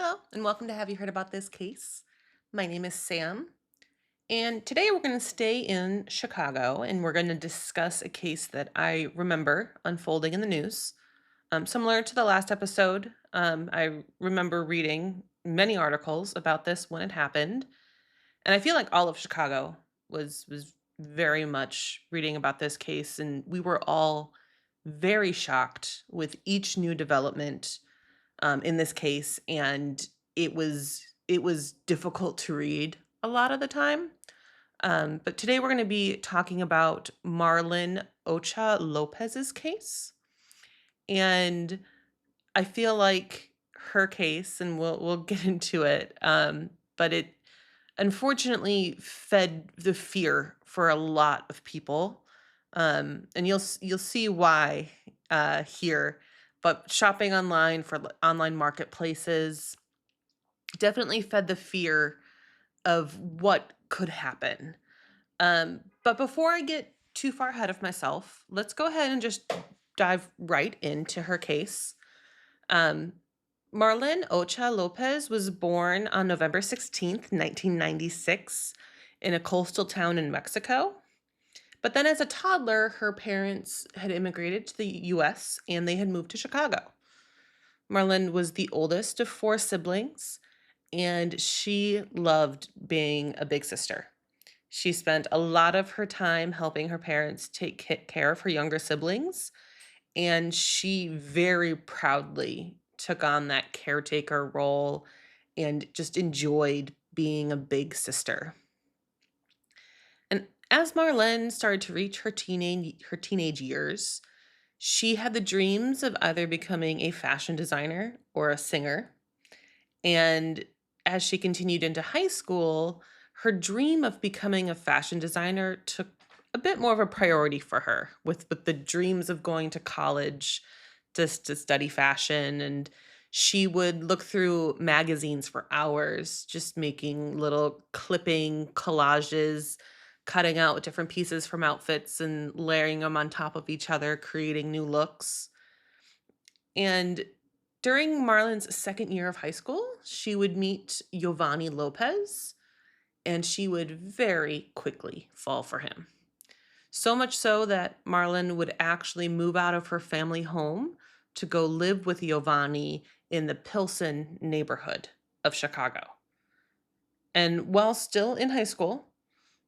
Hello, and welcome to Have You Heard About This Case? My name is Sam, and today we're going to stay in Chicago and we're going to discuss a case that I remember unfolding in the news. Similar to the last episode, I remember reading many articles about this when it happened, and I feel like all of Chicago was very much reading about this case, and we were all very shocked with each new development in this case, and it was difficult to read a lot of the time. But today we're going to be talking about Marlen Ochoa-Lopez's case, and I feel like her case, and we'll get into it. But it unfortunately fed the fear for a lot of people, and you'll see why here. But shopping online for online marketplaces definitely fed the fear of what could happen. But before I get too far ahead of myself, let's go ahead and just dive right into her case. Um, Marlen Ochoa-Lopez was born on November 16th, 1996, in a coastal town in Mexico. But then as a toddler, her parents had immigrated to the US and they had moved to Chicago. Marlen was the oldest of four siblings, and she loved being a big sister. She spent a lot of her time helping her parents take care of her younger siblings, and she very proudly took on that caretaker role and just enjoyed being a big sister. And as Marlene started to reach her teenage years, she had the dreams of either becoming a fashion designer or a singer. And as she continued into high school, her dream of becoming a fashion designer took a bit more of a priority for her, with the dreams of going to college just to study fashion. And she would look through magazines for hours, just making little clipping collages, cutting out different pieces from outfits and layering them on top of each other, creating new looks. And during Marlen's second year of high school, she would meet Yovani Lopez, and she would very quickly fall for him. So much so that Marlen would actually move out of her family home to go live with Yovani in the Pilsen neighborhood of Chicago. And while still in high school,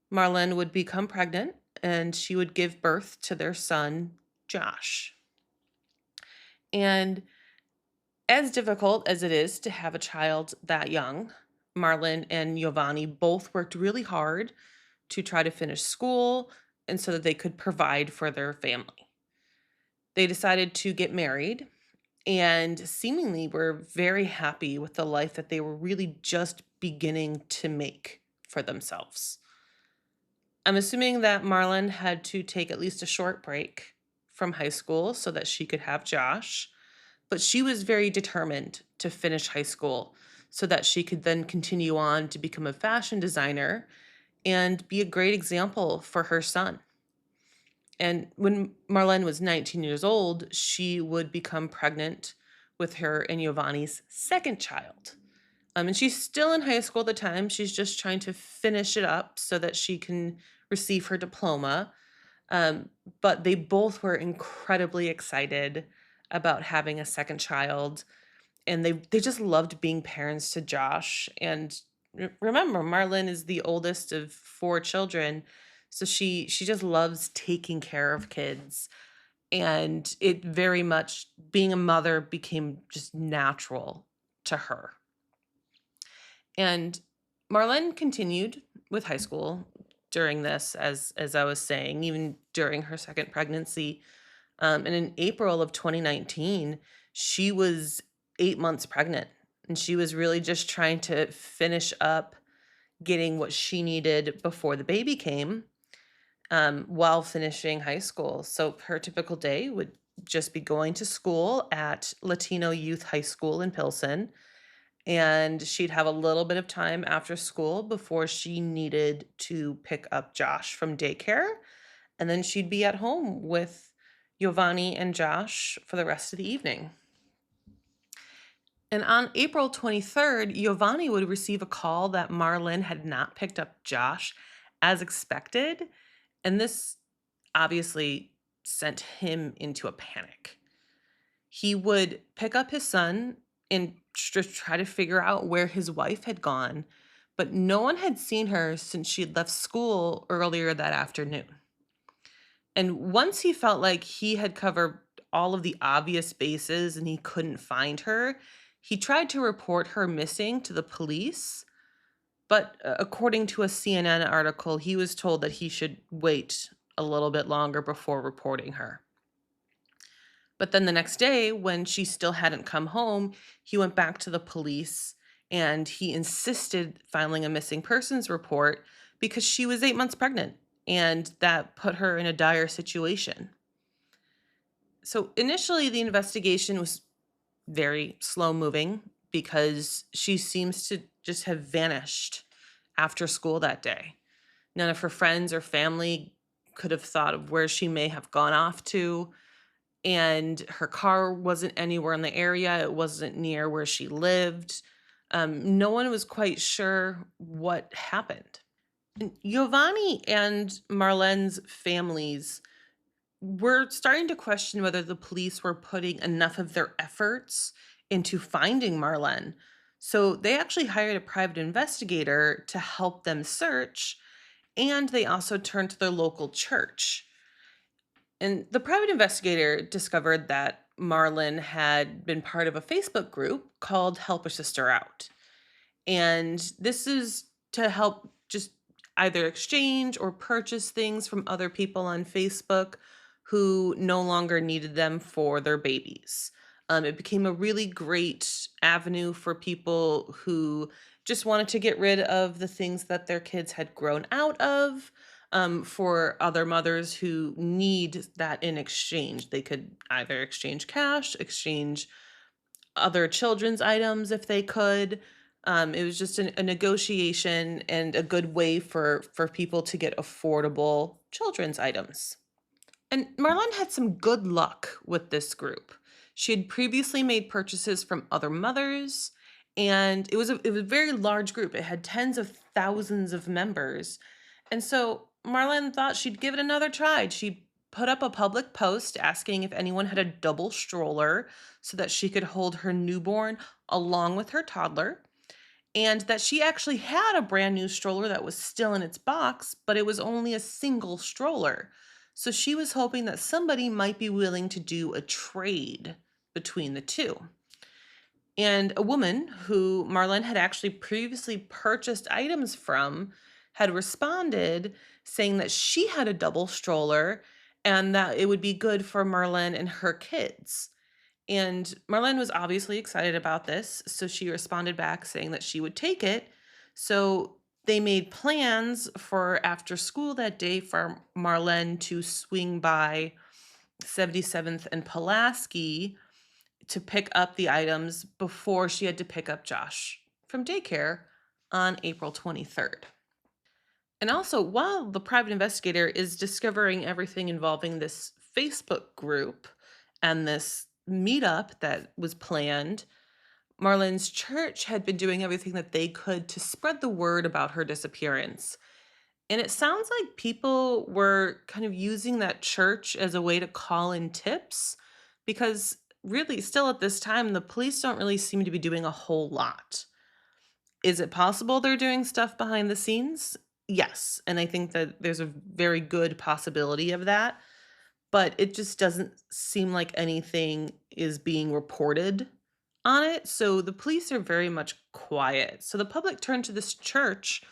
Marlen would become pregnant and she would give birth to their son, Josh. And as difficult as it is to have a child that young, Marlen and Giovanni both worked really hard to try to finish school and so that they could provide for their family. They decided to get married and seemingly were very happy with the life that they were really just beginning to make for themselves. I'm assuming that Marlen had to take at least a short break from high school so that she could have Josh, but she was very determined to finish high school so that she could then continue on to become a fashion designer and be a great example for her son. And when Marlene was 19 years old, she would become pregnant with her and Giovanni's second child. And she's still in high school at the time. She's just trying to finish it up so that she can receive her diploma. But they both were incredibly excited about having a second child, and they just loved being parents to Josh. And remember, Marlene is the oldest of four children, so she just loves taking care of kids. And it very much being a mother became just natural to her. And Marlene continued with high school during this, as I was saying, even during her second pregnancy. And in April of 2019, she was 8 months pregnant, and she was really just trying to finish up getting what she needed before the baby came, while finishing high school. So her typical day would just be going to school at Latino Youth High School in Pilsen, and she'd have a little bit of time after school before she needed to pick up Josh from daycare, and then she'd be at home with Giovanni and Josh for the rest of the evening. And on April 23rd, Yovani would receive a call that Marlen had not picked up Josh as expected. And this obviously sent him into a panic. He would pick up his son and just try to figure out where his wife had gone, but no one had seen her since she had left school earlier that afternoon. And once he felt like he had covered all of the obvious bases and he couldn't find her, he tried to report her missing to the police. But according to a CNN article, he was told that he should wait a little bit longer before reporting her. But then the next day, when she still hadn't come home, he went back to the police and he insisted filing a missing persons report because she was 8 months pregnant and that put her in a dire situation. So initially, the investigation was very slow moving because she seems to just have vanished after school that day. None of her friends or family could have thought of where she may have gone off to, and her car wasn't anywhere in the area. It wasn't near where she lived. No one was quite sure what happened. And Giovanni and Marlene's families were starting to question whether the police were putting enough of their efforts into finding Marlene. So they actually hired a private investigator to help them search, and they also turned to their local church. And the private investigator discovered that Marlen had been part of a Facebook group called Help a Sister Out. And this is to help just either exchange or purchase things from other people on Facebook who no longer needed them for their babies. It became a really great avenue for people who just wanted to get rid of the things that their kids had grown out of. For other mothers who need that in exchange, they could either exchange cash, exchange other children's items if they could. It was just a negotiation and a good way for people to get affordable children's items. And Marlene had some good luck with this group. She had previously made purchases from other mothers, and it was a very large group. It had tens of thousands of members. And so Marlene thought she'd give it another try. She put up a public post asking if anyone had a double stroller so that she could hold her newborn along with her toddler, and that she actually had a brand new stroller that was still in its box, but it was only a single stroller. So she was hoping that somebody might be willing to do a trade between the two. And a woman who Marlene had actually previously purchased items from had responded saying that she had a double stroller and that it would be good for Marlene and her kids. And Marlene was obviously excited about this, so she responded back saying that she would take it. So they made plans for after school that day for Marlene to swing by 77th and Pulaski to pick up the items before she had to pick up Josh from daycare on April 23rd. And also, while the private investigator is discovering everything involving this Facebook group and this meetup that was planned, Marlene's church had been doing everything that they could to spread the word about her disappearance. And it sounds like people were kind of using that church as a way to call in tips because really, still at this time, the police don't really seem to be doing a whole lot. Is it possible they're doing stuff behind the scenes? Yes. And I think that there's a very good possibility of that. But it just doesn't seem like anything is being reported on it. So the police are very much quiet. So the public turned to this church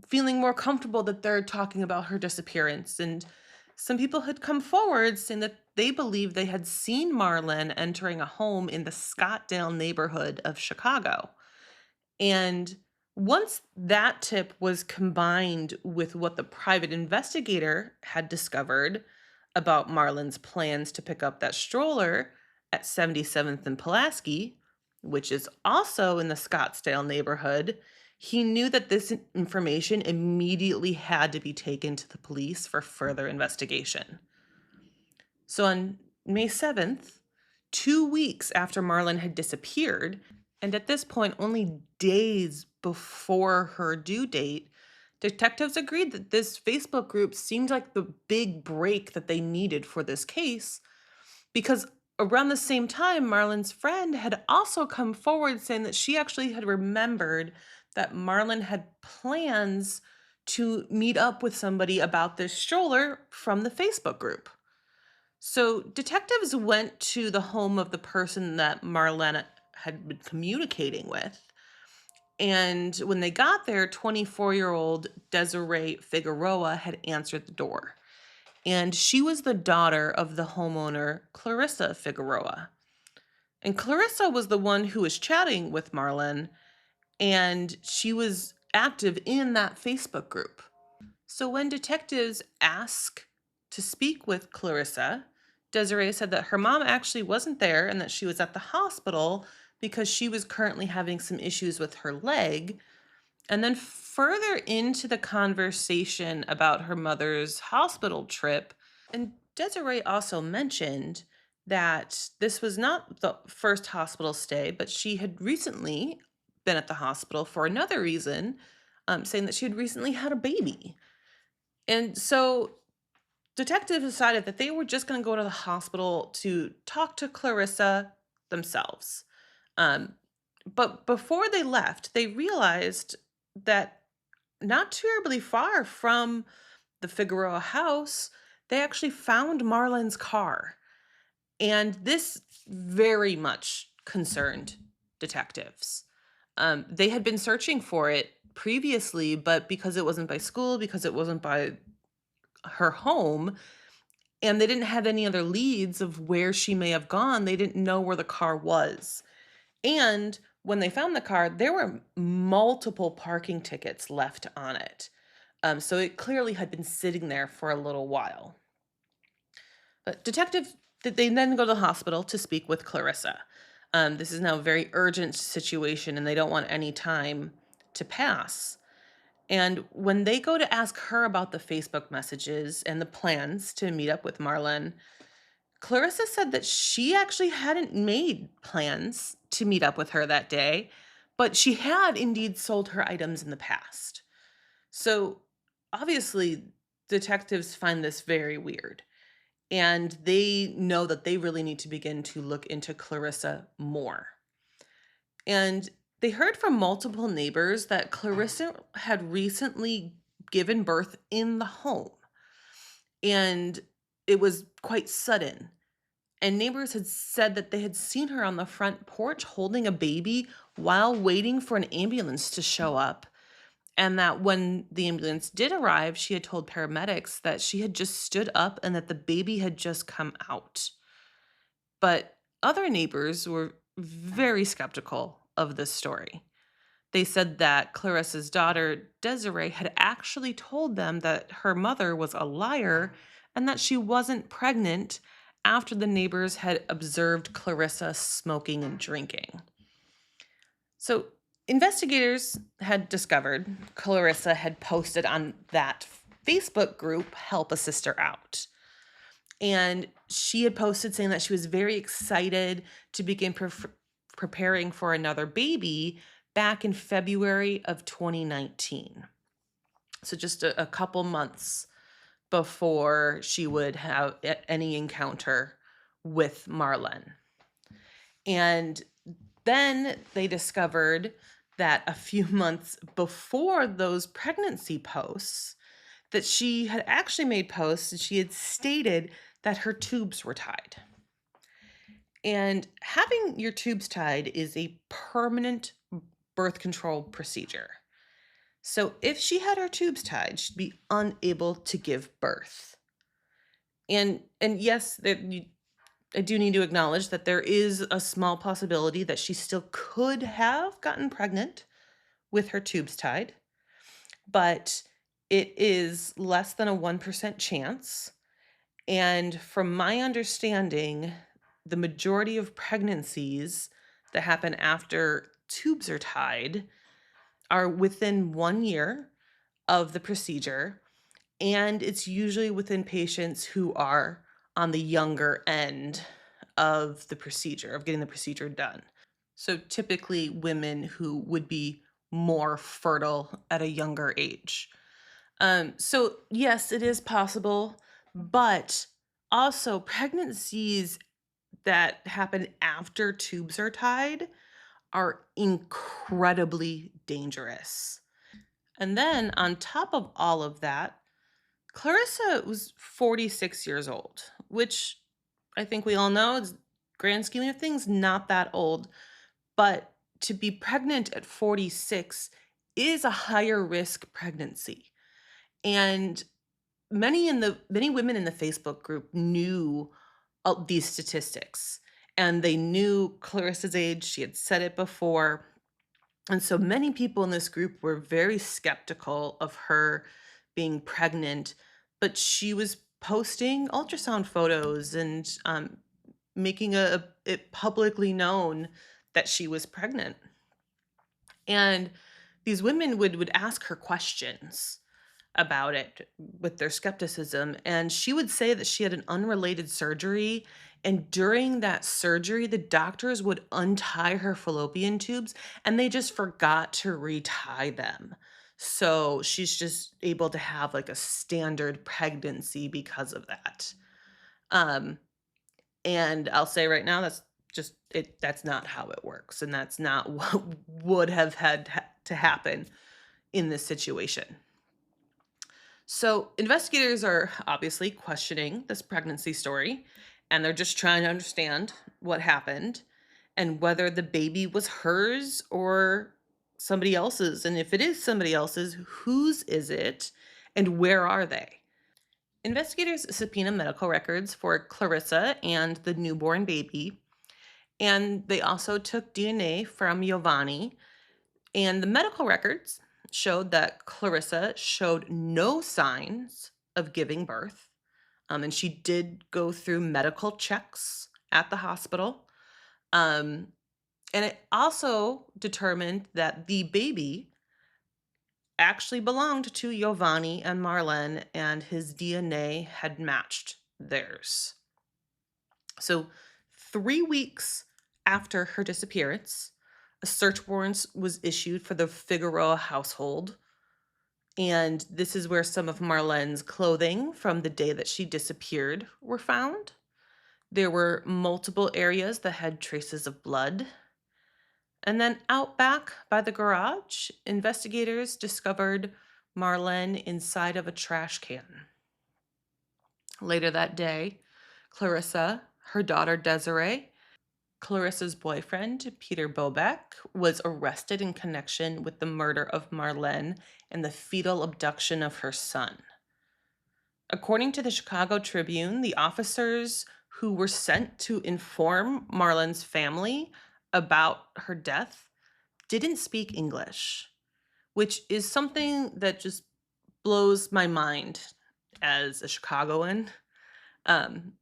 feeling more comfortable that they're talking about her disappearance. And some people had come forward saying that they believed they had seen Marlen entering a home in the Scottsdale neighborhood of Chicago. And once that tip was combined with what the private investigator had discovered about Marlen's plans to pick up that stroller at 77th and Pulaski, which is also in the Scottsdale neighborhood, he knew that this information immediately had to be taken to the police for further investigation. So on May 7th, 2 weeks after Marlen had disappeared, and at this point, only days before her due date, detectives agreed that this Facebook group seemed like the big break that they needed for this case because around the same time, Marlen's friend had also come forward saying that she actually had remembered that Marlen had plans to meet up with somebody about this stroller from the Facebook group. So detectives went to the home of the person that Marlen had been communicating with. And when they got there, 24-year-old Desiree Figueroa had answered the door. And she was the daughter of the homeowner, Clarissa Figueroa. And Clarissa was the one who was chatting with Marlen, and she was active in that Facebook group. So when detectives asked to speak with Clarissa, Desiree said that her mom actually wasn't there and that she was at the hospital because she was currently having some issues with her leg. And then further into the conversation about her mother's hospital trip, and Desiree also mentioned that this was not the first hospital stay, but she had recently been at the hospital for another reason, saying that she had recently had a baby. And so detectives decided that they were just going to go to the hospital to talk to Clarissa themselves. Um, but before they left, they realized that not terribly far from the Figueroa house, they actually found Marlen's car. And this very much concerned detectives. They had been searching for it previously, but because it wasn't by school, because it wasn't by her home, and they didn't have any other leads of where she may have gone, they didn't know where the car was. And when they found the car, there were multiple parking tickets left on it. So it clearly had been sitting there for a little while. But they then go to the hospital to speak with Clarissa. This is now a very urgent situation, and they don't want any time to pass. And when they go to ask her about the Facebook messages and the plans to meet up with Marlen, Clarissa said that she actually hadn't made plans to meet up with her that day, but she had indeed sold her items in the past. So obviously, detectives find this very weird, and they know that they really need to begin to look into Clarissa more. And they heard from multiple neighbors that Clarissa had recently given birth in the home, and it was quite sudden. And neighbors had said that they had seen her on the front porch holding a baby while waiting for an ambulance to show up. And that when the ambulance did arrive, she had told paramedics that she had just stood up and that the baby had just come out. But other neighbors were very skeptical of this story. They said that Clarissa's daughter, Desiree, had actually told them that her mother was a liar and that she wasn't pregnant after the neighbors had observed Clarissa smoking and drinking. So, investigators had discovered Clarissa had posted on that Facebook group, Help a Sister Out. And she had posted saying that she was very excited to begin preparing for another baby back in February of 2019. So just a couple months before she would have any encounter with Marlen. And then they discovered that a few months before those pregnancy posts, that she had actually made posts and she had stated that her tubes were tied. And having your tubes tied is a permanent birth control procedure. So if she had her tubes tied, she'd be unable to give birth. And yes, I do need to acknowledge that there is a small possibility that she still could have gotten pregnant with her tubes tied, but it is less than a 1% chance. And from my understanding, the majority of pregnancies that happen after tubes are tied are within 1 year of the procedure, and it's usually within patients who are on the younger end of the procedure, of getting the procedure done. So typically women who would be more fertile at a younger age. So yes, it is possible, but also pregnancies that happen after tubes are tied are incredibly dangerous. And then on top of all of that, Clarissa was 46 years old, which I think we all know is grand scheme of things not that old, but to be pregnant at 46 is a higher risk pregnancy. And many women in the Facebook group knew these statistics, and they knew Clarissa's age. She had said it before. And so many people in this group were very skeptical of her being pregnant, but she was posting ultrasound photos and making it publicly known that she was pregnant. And these women would ask her questions about it with their skepticism. And she would say that she had an unrelated surgery. And during that surgery, the doctors would untie her fallopian tubes and they just forgot to retie them. So she's just able to have like a standard pregnancy because of that. Um, and I'll say right now, that's not how it works. And that's not what would have to happen in this situation. So, investigators are obviously questioning this pregnancy story, and they're just trying to understand what happened and whether the baby was hers or somebody else's. And if it is somebody else's, whose is it and where are they? Investigators subpoena medical records for Clarissa and the newborn baby, and they also took DNA from Yovani. And the medical records showed that Clarissa showed no signs of giving birth. And she did go through medical checks at the hospital. Um, and it also determined that the baby actually belonged to Yovani and Marlen, and his DNA had matched theirs. So, 3 weeks after her disappearance, a search warrant was issued for the Figueroa household. And this is where some of Marlen's clothing from the day that she disappeared were found. There were multiple areas that had traces of blood. And then out back by the garage, investigators discovered Marlen inside of a trash can. Later that day, Clarissa, her daughter Desiree, Clarissa's boyfriend, Peter Bobek, was arrested in connection with the murder of Marlen and the fetal abduction of her son. According to the Chicago Tribune, the officers who were sent to inform Marlen's family about her death didn't speak English, which is something that just blows my mind as a Chicagoan.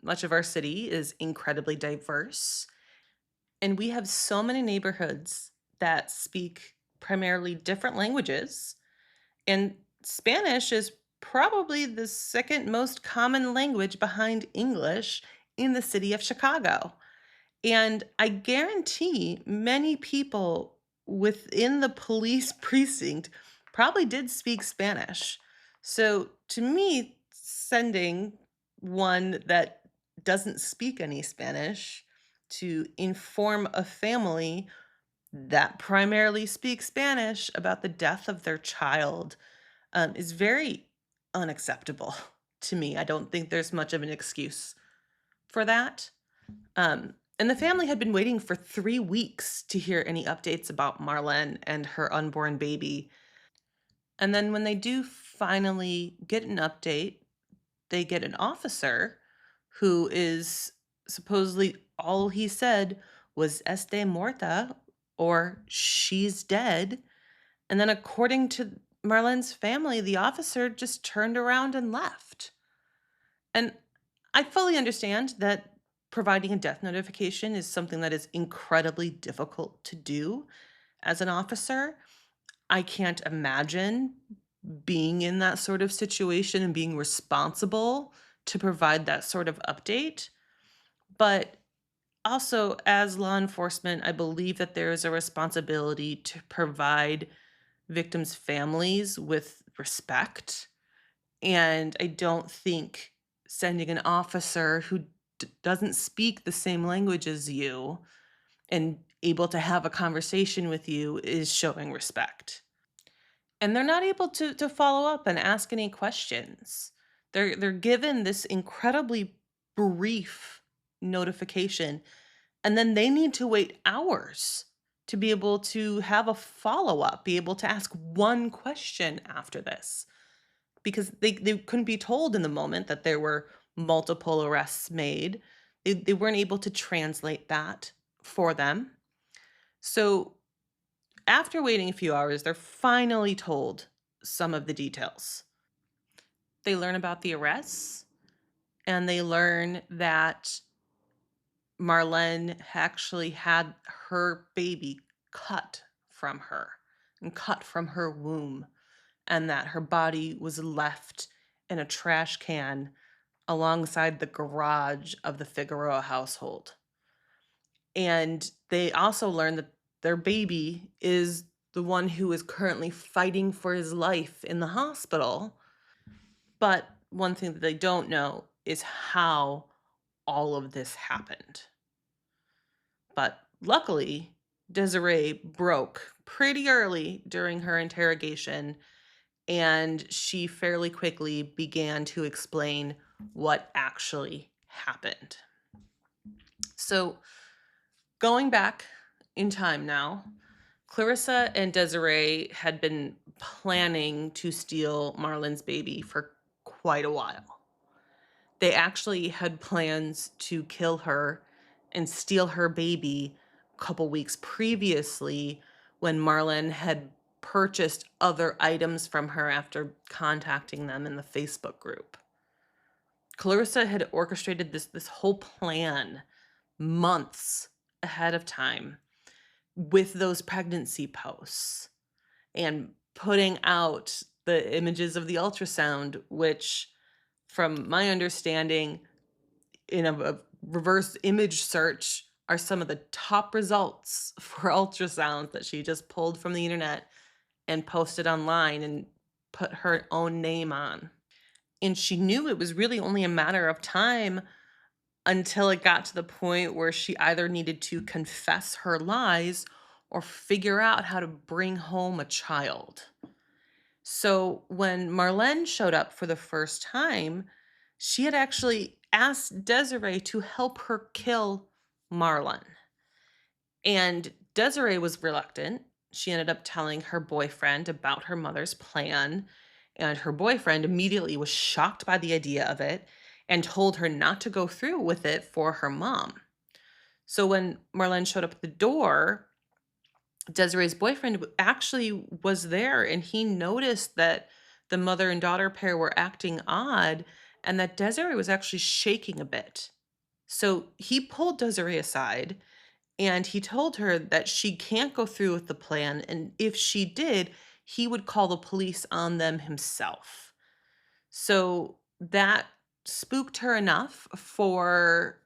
Much of our city is incredibly diverse, and we have so many neighborhoods that speak primarily different languages. And Spanish is probably the second most common language behind English in the city of Chicago. And I guarantee many people within the police precinct probably did speak Spanish. So to me, sending one that doesn't speak any Spanish to inform a family that primarily speaks Spanish about the death of their child is very unacceptable to me. I don't think there's much of an excuse for that. And the family had been waiting for 3 weeks to hear any updates about Marlen and her unborn baby. And then when they do finally get an update, they get an officer who is supposedly all he said was "esté muerta," or "she's dead." And then, according to Marlen's family, the officer just turned around and left. And I fully understand that providing a death notification is something that is incredibly difficult to do as an officer. I can't imagine being in that sort of situation and being responsible to provide that sort of update. But also, as law enforcement, I believe that there is a responsibility to provide victims' families with respect. And I don't think sending an officer who doesn't speak the same language as you and able to have a conversation with you is showing respect. And they're not able to follow up and ask any questions. They're given this incredibly brief notification, and then they need to wait hours to be able to have a follow-up, be able to ask one question after this, because they couldn't be told in the moment that there were multiple arrests made. They weren't able to translate that for them. So after waiting a few hours, they're finally told some of the details. They learn about the arrests, and they learn that Marlen actually had her baby cut from her and cut from her womb, and that her body was left in a trash can alongside the garage of the Figueroa household. And they also learn that their baby is the one who is currently fighting for his life in the hospital. But one thing that they don't know is how all of this happened. But luckily, Desiree broke pretty early during her interrogation, and she fairly quickly began to explain what actually happened. So, going back in time now, Clarissa and Desiree had been planning to steal Marlen's baby for quite a while. They actually had plans to kill her and steal her baby a couple weeks previously when Marlen had purchased other items from her after contacting them in the Facebook group. Clarissa had orchestrated this whole plan months ahead of time with those pregnancy posts and putting out the images of the ultrasound, which, from my understanding, in a reverse image search, are some of the top results for ultrasounds that she just pulled from the internet and posted online and put her own name on. And she knew it was really only a matter of time until it got to the point where she either needed to confess her lies or figure out how to bring home a child. So when Marlen showed up for the first time, she had actually asked Desiree to help her kill Marlen. And Desiree was reluctant. She ended up telling her boyfriend about her mother's plan, and her boyfriend immediately was shocked by the idea of it and told her not to go through with it for her mom. So when Marlen showed up at the door, Desiree's boyfriend actually was there, and he noticed that the mother and daughter pair were acting odd and that Desiree was actually shaking a bit. So he pulled Desiree aside and he told her that she can't go through with the plan. And if she did, he would call the police on them himself. So that spooked her enough for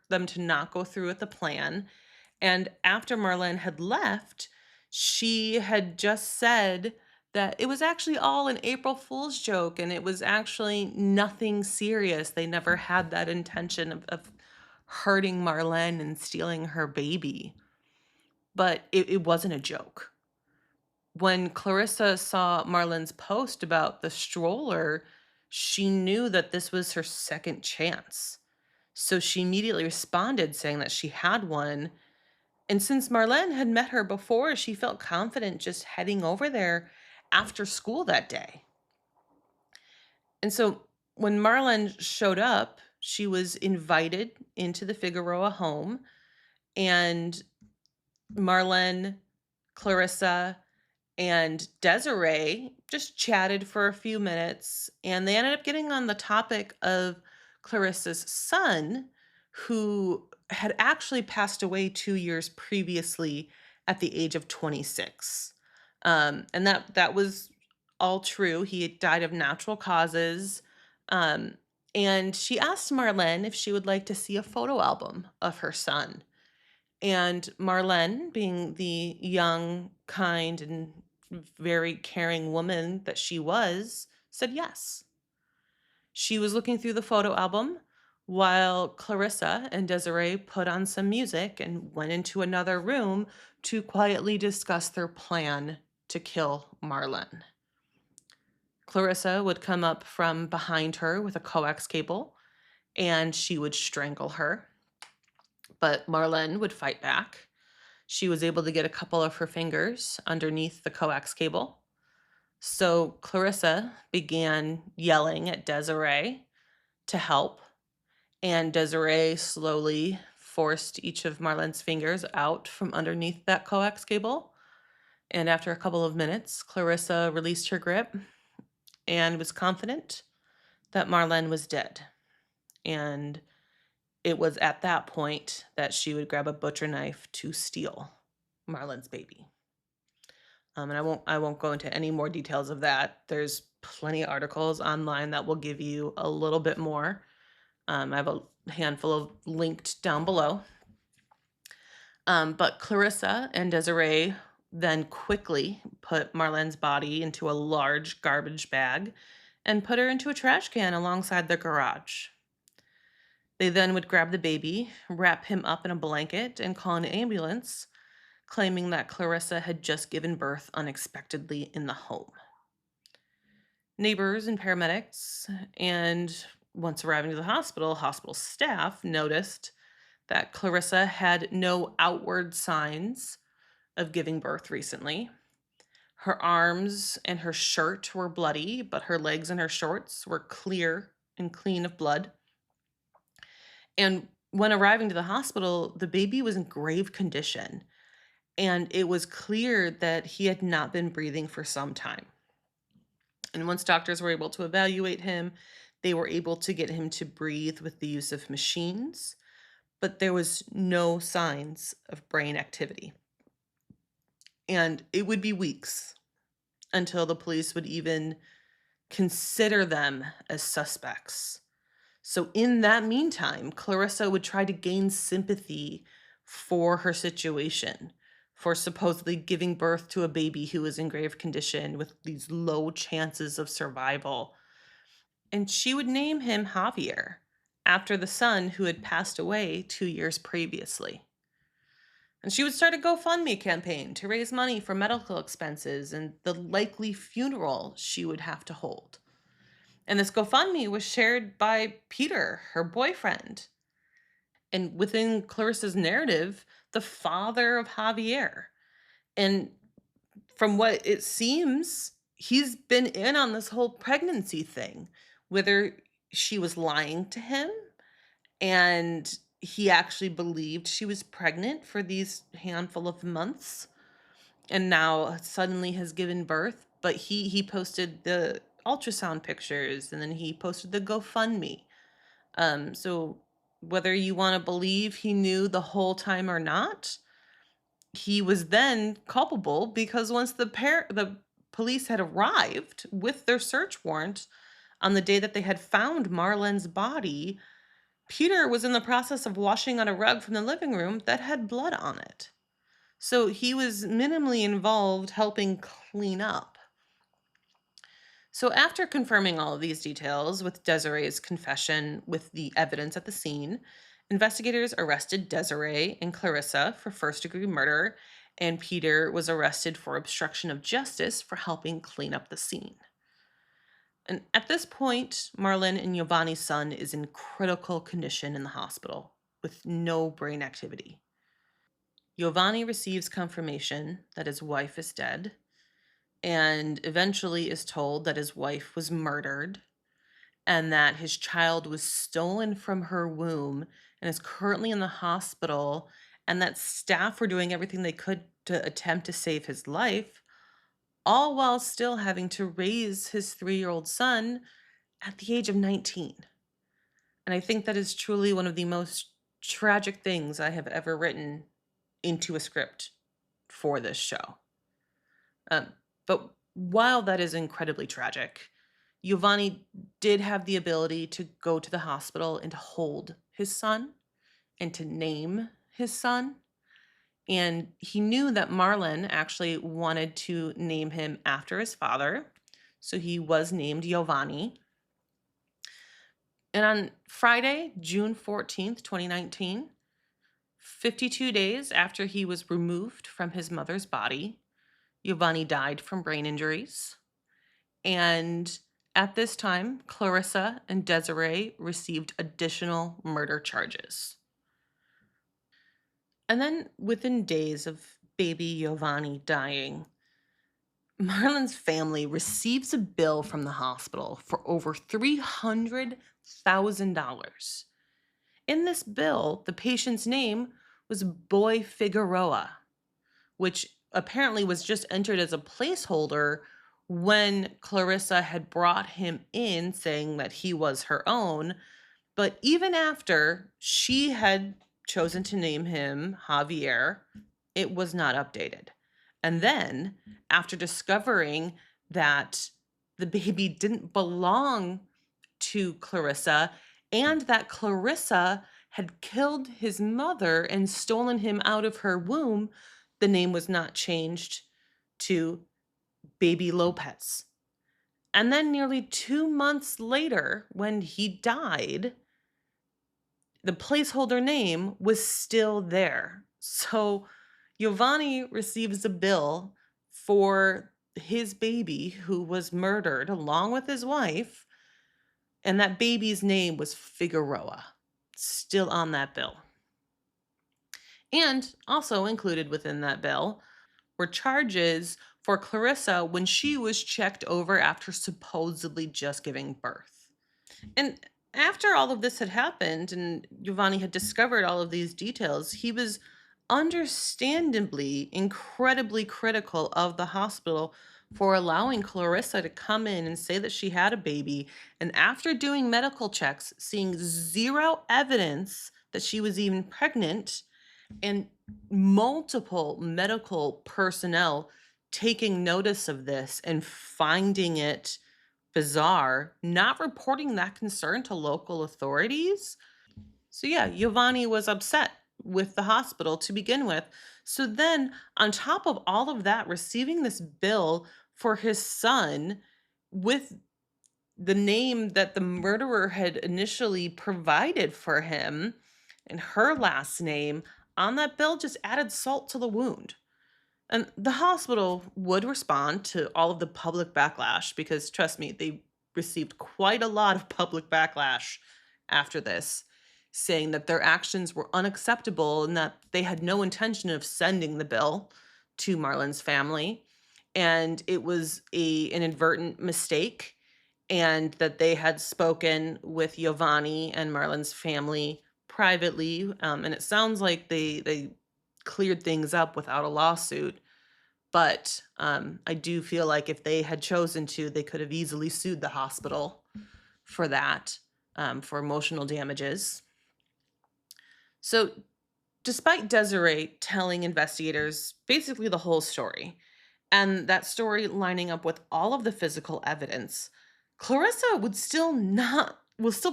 them to not go through with the plan. And after Marlen had left, she had just said that it was actually all an April Fool's joke and it was actually nothing serious. They never had that intention of hurting Marlen and stealing her baby. But it wasn't a joke. When Clarissa saw Marlen's post about the stroller, she knew that this was her second chance. So she immediately responded saying that she had one. And since Marlen had met her before, she felt confident just heading over there after school that day. And so when Marlen showed up, she was invited into the Figueroa home, and Marlen, Clarissa, and Desiree just chatted for a few minutes, and they ended up getting on the topic of Clarissa's son, who had actually passed away 2 years previously at the age of 26. And that was all true. He had died of natural causes. Um, And she asked Marlen if she would like to see a photo album of her son. And Marlen, being the young, kind, and very caring woman that she was, said yes. She was looking through the photo album while Clarissa and Desiree put on some music and went into another room to quietly discuss their plan to kill Marlen. Clarissa would come up from behind her with a coax cable and she would strangle her. But Marlen would fight back. She was able to get a couple of her fingers underneath the coax cable. So Clarissa began yelling at Desiree to help, and Desiree slowly forced each of Marlen's fingers out from underneath that coax cable. And after a couple of minutes, Clarissa released her grip and was confident that Marlen was dead. And it was at that point that she would grab a butcher knife to steal Marlen's baby. And I won't go into any more details of that. There's plenty of articles online that will give you a little bit more. I have a handful of linked down below. But Clarissa and Desiree then quickly put Marlen's body into a large garbage bag and put her into a trash can alongside the garage. They then would grab the baby, wrap him up in a blanket, and call an ambulance, claiming that Clarissa had just given birth unexpectedly in the home. Neighbors and paramedics, and once arriving to the hospital staff noticed that Clarissa had no outward signs of giving birth recently. Her arms and her shirt were bloody, but her legs and her shorts were clear and clean of blood. And when arriving to the hospital, the baby was in grave condition, and it was clear that he had not been breathing for some time. And once doctors were able to evaluate him, they were able to get him to breathe with the use of machines, but there was no signs of brain activity. And it would be weeks until the police would even consider them as suspects. So, in that meantime, Clarissa would try to gain sympathy for her situation, for supposedly giving birth to a baby who was in grave condition with these low chances of survival. And she would name him Javier, after the son who had passed away 2 years previously. And she would start a GoFundMe campaign to raise money for medical expenses and the likely funeral she would have to hold. And this GoFundMe was shared by Peter, her boyfriend. And within Clarissa's narrative, the father of Javier. And from what it seems, he's been in on this whole pregnancy thing, whether she was lying to him and he actually believed she was pregnant for these handful of months and now suddenly has given birth. But he posted the ultrasound pictures and then he posted the GoFundMe. So whether you want to believe he knew the whole time or not, he was then culpable because once the police had arrived with their search warrant on the day that they had found Marlen's body, Peter was in the process of washing on a rug from the living room that had blood on it. So he was minimally involved helping clean up. So after confirming all of these details with Desiree's confession with the evidence at the scene, investigators arrested Desiree and Clarissa for first-degree murder, and Peter was arrested for obstruction of justice for helping clean up the scene. And at this point, Marlen and Yovani's son is in critical condition in the hospital with no brain activity. Yovani receives confirmation that his wife is dead and eventually is told that his wife was murdered and that his child was stolen from her womb and is currently in the hospital, and that staff were doing everything they could to attempt to save his life, all while still having to raise his 3-year-old son at the age of 19. And I think that is truly one of the most tragic things I have ever written into a script for this show. But while that is incredibly tragic, Giovanni did have the ability to go to the hospital and to hold his son and to name his son. And he knew that Marlen actually wanted to name him after his father. So he was named Giovanni. And on Friday, June 14th, 2019, 52 days after he was removed from his mother's body, Giovanni died from brain injuries. And at this time, Clarissa and Desiree received additional murder charges. And then within days of baby Giovanni dying, Marlen's family receives a bill from the hospital for over $300,000. In this bill, the patient's name was Boy Figueroa, which apparently was just entered as a placeholder when Clarissa had brought him in saying that he was her own. But even after she had chosen to name him Javier, it was not updated. And then, after discovering that the baby didn't belong to Clarissa and that Clarissa had killed his mother and stolen him out of her womb, the name was not changed to Baby Lopez. And then, nearly 2 months later, when he died, the placeholder name was still there. So Giovanni receives a bill for his baby who was murdered along with his wife, and that baby's name was Figueroa, still on that bill. And also included within that bill were charges for Clarissa when she was checked over after supposedly just giving birth. And after all of this had happened and Giovanni had discovered all of these details, he was understandably incredibly critical of the hospital for allowing Clarissa to come in and say that she had a baby. And after doing medical checks, seeing zero evidence that she was even pregnant, and multiple medical personnel taking notice of this and finding it bizarre, not reporting that concern to local authorities. So, yeah, Giovanni was upset with the hospital to begin with. So, then on top of all of that, receiving this bill for his son with the name that the murderer had initially provided for him and her last name on that bill just added salt to the wound. And the hospital would respond to all of the public backlash because, trust me, they received quite a lot of public backlash after this, saying that their actions were unacceptable and that they had no intention of sending the bill to Marlen's family. And it was an inadvertent mistake, and that they had spoken with Giovanni and Marlen's family privately. And it sounds like they cleared things up without a lawsuit. But I do feel like if they had chosen to, they could have easily sued the hospital for that, for emotional damages. So, despite Desiree telling investigators basically the whole story, and that story lining up with all of the physical evidence, Clarissa will still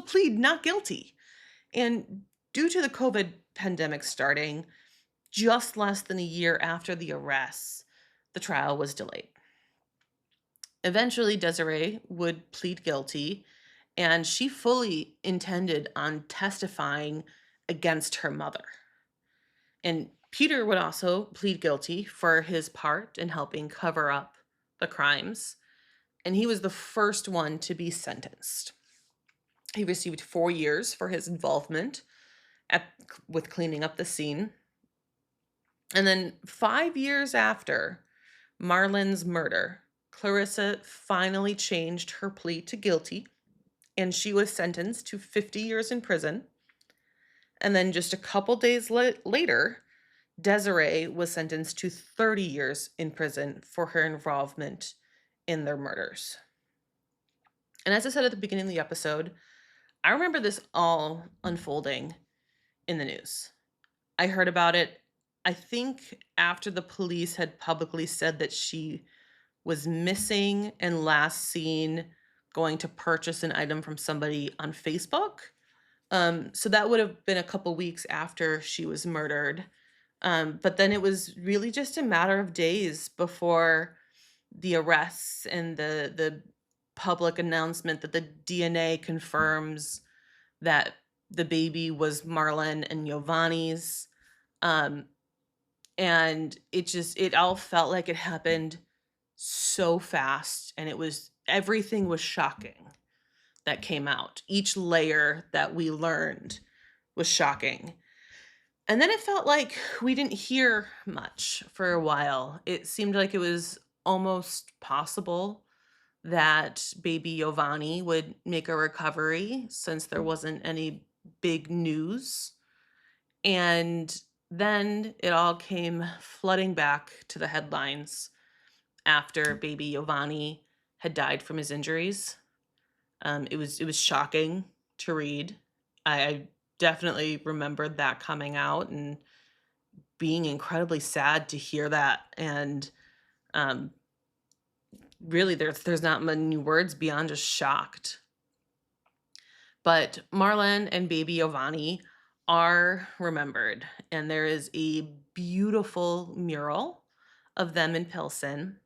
plead not guilty. And due to the COVID pandemic starting just less than a year after the arrests, the trial was delayed. Eventually, Desiree would plead guilty, and she fully intended on testifying against her mother. And Peter would also plead guilty for his part in helping cover up the crimes, and he was the first one to be sentenced. He received 4 years for his involvement with cleaning up the scene. And then 5 years after Marlen's murder, Clarissa finally changed her plea to guilty, and she was sentenced to 50 years in prison. And then just a couple days later, Desiree was sentenced to 30 years in prison for her involvement in their murders. And as I said at the beginning of the episode, I remember this all unfolding in the news. I heard about it, I think, after the police had publicly said that she was missing and last seen going to purchase an item from somebody on Facebook. So that would have been a couple weeks after she was murdered. But then it was really just a matter of days before the arrests and the public announcement that the DNA confirms that the baby was Marlen and Yovani's. Um, and it all felt like it happened so fast, and everything was shocking that came out. Each layer that we learned was shocking. And then it felt like we didn't hear much for a while. It seemed like it was almost possible that baby Giovanni would make a recovery since there wasn't any big news. And then it all came flooding back to the headlines after baby Giovanni had died from his injuries. It was shocking to read. I definitely remembered that coming out and being incredibly sad to hear that. And um, really, there's not many words beyond just shocked. But Marlen and baby Giovanni are remembered, and there is a beautiful mural of them in Pilsen.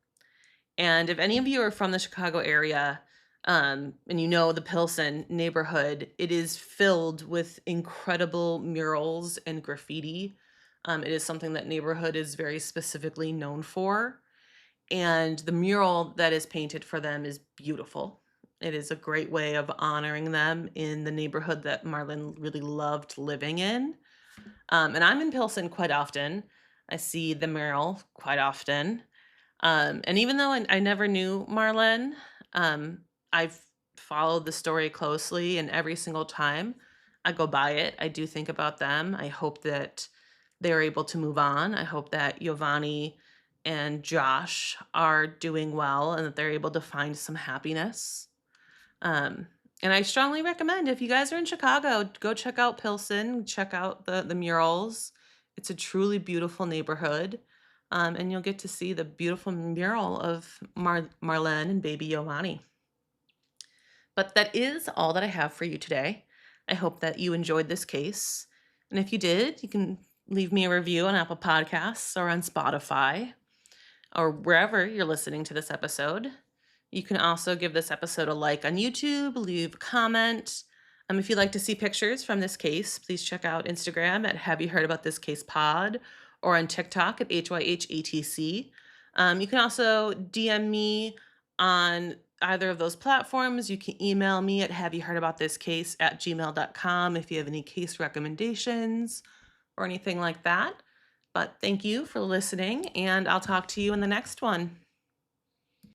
And if any of you are from the Chicago area, and you know the Pilsen neighborhood, it is filled with incredible murals and graffiti. It is something that neighborhood is very specifically known for. And the mural that is painted for them is beautiful. It is a great way of honoring them in the neighborhood that Marlen really loved living in. And I'm in Pilsen quite often. I see the mural quite often. And even though I never knew Marlen, I've followed the story closely, and every single time I go by it, I do think about them. I hope that they're able to move on. I hope that Giovanni and Josh are doing well and that they're able to find some happiness. Um, and I strongly recommend, if you guys are in Chicago, go check out Pilsen, check out the murals. It's a truly beautiful neighborhood. And you'll get to see the beautiful mural of Marlen and baby Giovanni. But that is all that I have for you today. I hope that you enjoyed this case. And if you did, you can leave me a review on Apple Podcasts or on Spotify or wherever you're listening to this episode. You can also give this episode a like on YouTube, leave a comment. If you'd like to see pictures from this case, please check out Instagram at Have You Heard About This Case Pod, or on TikTok at HYHATC. You can also DM me on either of those platforms. You can email me at haveyouheardaboutThisCase@gmail.com if you have any case recommendations or anything like that. But thank you for listening, and I'll talk to you in the next one.